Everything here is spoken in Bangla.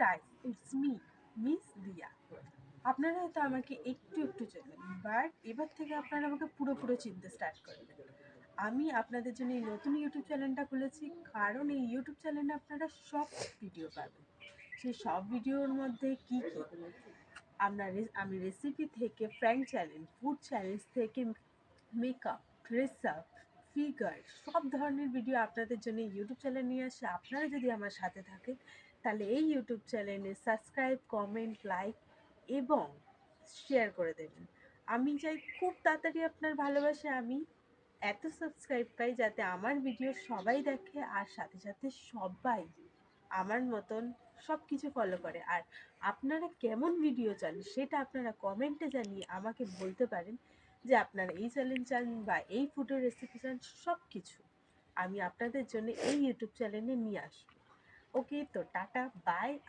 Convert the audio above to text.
গাইস, ইটস মি, মিস দিয়া। আপনারা হয়তো আমাকে একটু একটু চেনেন, বাট এবার থেকে আপনারা আমাকে পুরো চিনতে স্টার্ট করবেন। আমি আপনাদের জন্য এই নতুন ইউটিউব চ্যানেলটা খুলেছি, কারণ এই ইউটিউব চ্যানেলে আপনারা সব ভিডিও পাবেন। সেই সব ভিডিওর মধ্যে কি কি আমি রেসিপি থেকে প্র্যাঙ্ক চ্যালেঞ্জ, ফুড চ্যালেঞ্জ থেকে মেকআপ, ড্রেস আপ, ফিগার, সব ধরনের ভিডিও আপনাদের জন্য ইউটিউব চ্যানেল নিয়ে আসে। আপনারা যদি আমার সাথে থাকেন তাহলে এই ইউটিউব চ্যানেলে সাবস্ক্রাইব, কমেন্ট, লাইক এবং শেয়ার করে দেবেন। আমি চাই খুব তাড়াতাড়ি আপনার ভালোবাসা আমি এত সাবস্ক্রাইব পাই যাতে আমার ভিডিও সবাই দেখে, আর সাথে সাথে সবাই আমার মতন সব কিছু ফলো করে। আর আপনারা কেমন ভিডিও চান সেটা আপনারা কমেন্টে জানিয়ে আমাকে বলতে পারেন, যে আপনারা এই চ্যালেঞ্জ চান বা এই ফুডের রেসিপি চান, সব কিছু আমি আপনাদের জন্য এই ইউটিউব চ্যানেলে নিয়ে আসবো। ওকে, তো টাটা, বাই।